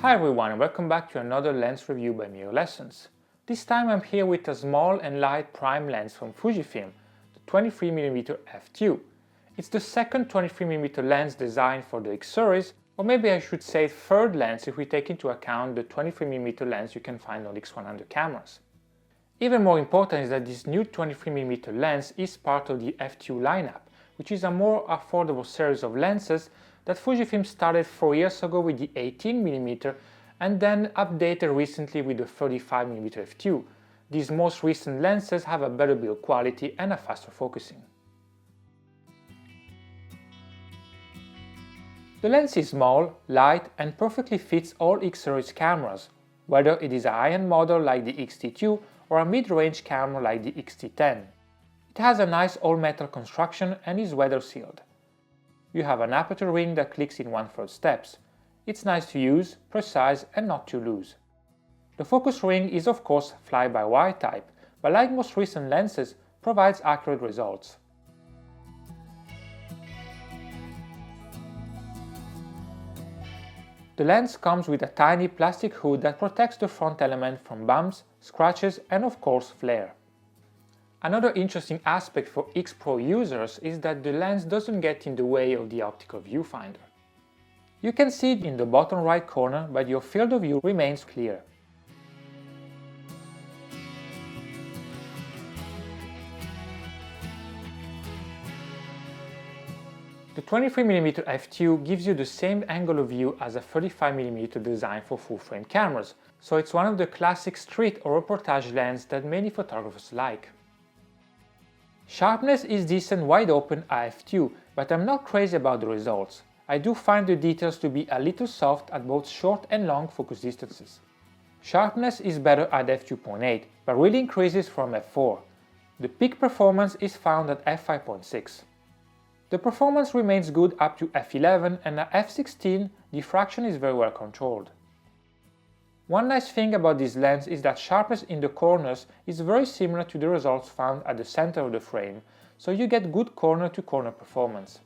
Hi everyone and welcome back to another lens review by Mirror Lessons. This time I'm here with a small and light prime lens from Fujifilm, the 23mm f2. It's the second 23mm lens designed for the X series, or maybe I should say third lens if we take into account the 23mm lens you can find on X100 cameras. Even more important is that this new 23mm lens is part of the f2 lineup, which is a more affordable series of lenses that Fujifilm started 4 years ago with the 18mm and then updated recently with the 35mm f2. These most recent lenses have a better build quality and a faster focusing. The lens is small, light and perfectly fits all X-series cameras, whether it is a high-end model like the X-T2 or a mid-range camera like the X-T10. It has a nice all-metal construction and is weather-sealed. You have an aperture ring that clicks in 1/3 steps. It's nice to use, precise and not too loose. The focus ring is of course fly-by-wire type, but like most recent lenses, provides accurate results. The lens comes with a tiny plastic hood that protects the front element from bumps, scratches and of course flare. Another interesting aspect for X Pro users is that the lens doesn't get in the way of the optical viewfinder. You can see it in the bottom right corner, but your field of view remains clear. The 23mm f2 gives you the same angle of view as a 35mm designed for full-frame cameras, so it's one of the classic street or reportage lenses that many photographers like. Sharpness is decent wide open f2, but I'm not crazy about the results. I do find the details to be a little soft at both short and long focus distances. Sharpness is better at f2.8, but really increases from f4. The peak performance is found at f5.6. The performance remains good up to f11 and at f16 diffraction is very well controlled. One nice thing about this lens is that sharpness in the corners is very similar to the results found at the center of the frame, so you get good corner-to-corner performance.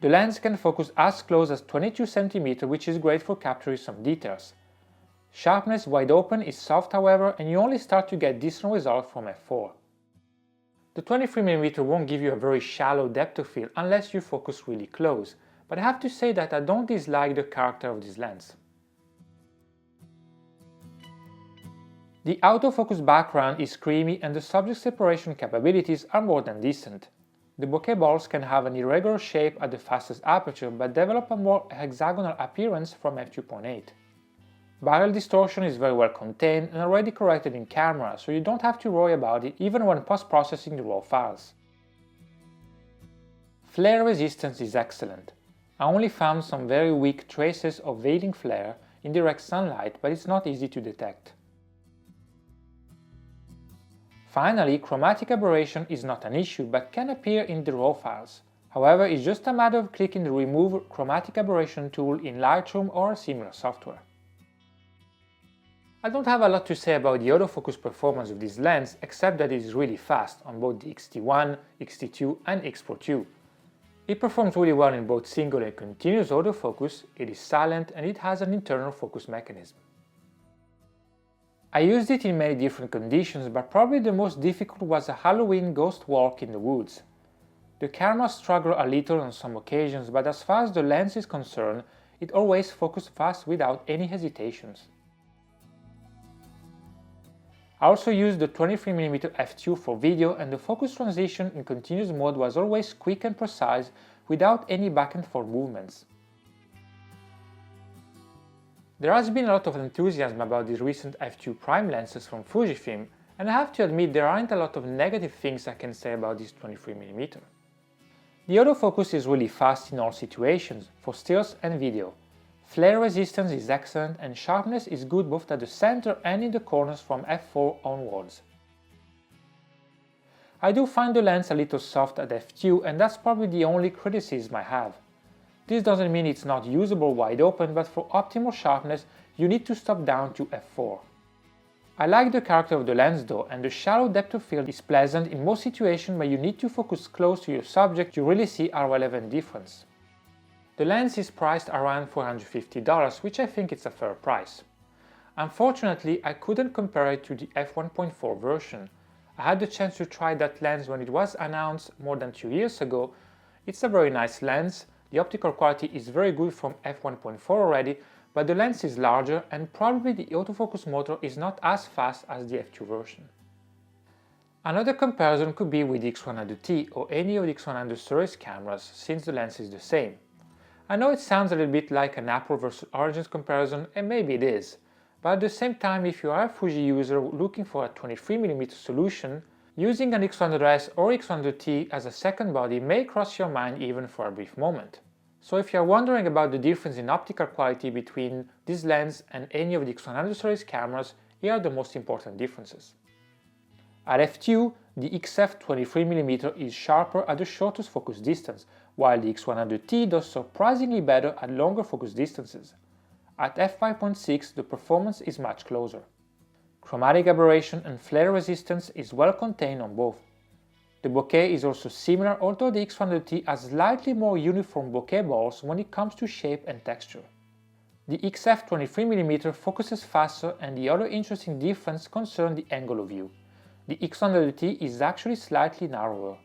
The lens can focus as close as 22cm, which is great for capturing some details. Sharpness wide open is soft however, and you only start to get decent results from f4. The 23mm won't give you a very shallow depth of field unless you focus really close, but I have to say that I don't dislike the character of this lens. The autofocus background is creamy and the subject separation capabilities are more than decent. The bokeh balls can have an irregular shape at the fastest aperture but develop a more hexagonal appearance from f2.8. Barrel distortion is very well contained and already corrected in camera, so you don't have to worry about it even when post-processing the raw files. Flare resistance is excellent. I only found some very weak traces of veiling flare in direct sunlight, but it's not easy to detect. Finally, chromatic aberration is not an issue but can appear in the raw files. However, it's just a matter of clicking the Remove Chromatic Aberration tool in Lightroom or similar software. I don't have a lot to say about the autofocus performance of this lens except that it is really fast on both the X-T1, X-T2 and X Pro 2. It performs really well in both single and continuous autofocus, it is silent and it has an internal focus mechanism. I used it in many different conditions, but probably the most difficult was a Halloween ghost walk in the woods. The camera struggled a little on some occasions, but as far as the lens is concerned, it always focused fast without any hesitations. I also used the 23mm f2 for video and the focus transition in continuous mode was always quick and precise without any back and forth movements. There has been a lot of enthusiasm about these recent f2 prime lenses from Fujifilm, and I have to admit there aren't a lot of negative things I can say about this 23mm. The autofocus is really fast in all situations, for stills and video. Flare resistance is excellent and sharpness is good both at the center and in the corners from f4 onwards. I do find the lens a little soft at f2 and that's probably the only criticism I have. This doesn't mean it's not usable wide open, but for optimal sharpness you need to stop down to f4. I like the character of the lens though, and the shallow depth of field is pleasant in most situations where you need to focus close to your subject to really see a relevant difference. The lens is priced around $450, which I think is a fair price. Unfortunately, I couldn't compare it to the f1.4 version. I had the chance to try that lens when it was announced more than 2 years ago. It's a very nice lens, the optical quality is very good from f1.4 already, but the lens is larger and probably the autofocus motor is not as fast as the f2 version. Another comparison could be with the X100T or any of the X100 series cameras, since the lens is the same. I know it sounds a little bit like an apple versus oranges comparison, and maybe it is. But at the same time, if you are a Fuji user looking for a 23mm solution, using an X100S or X100T as a second body may cross your mind even for a brief moment. So if you are wondering about the difference in optical quality between this lens and any of the X100 series cameras, here are the most important differences. At f2, the XF 23mm is sharper at the shortest focus distance, while the X100T does surprisingly better at longer focus distances. At f5.6, the performance is much closer. Chromatic aberration and flare resistance is well contained on both. The bokeh is also similar, although the X100T has slightly more uniform bokeh balls when it comes to shape and texture. The XF 23mm focuses faster, and the other interesting difference concerns the angle of view. The X100T is actually slightly narrower.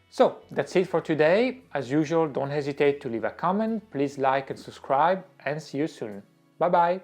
So, that's it for today. As usual, don't hesitate to leave a comment, please like and subscribe, and see you soon. Bye bye!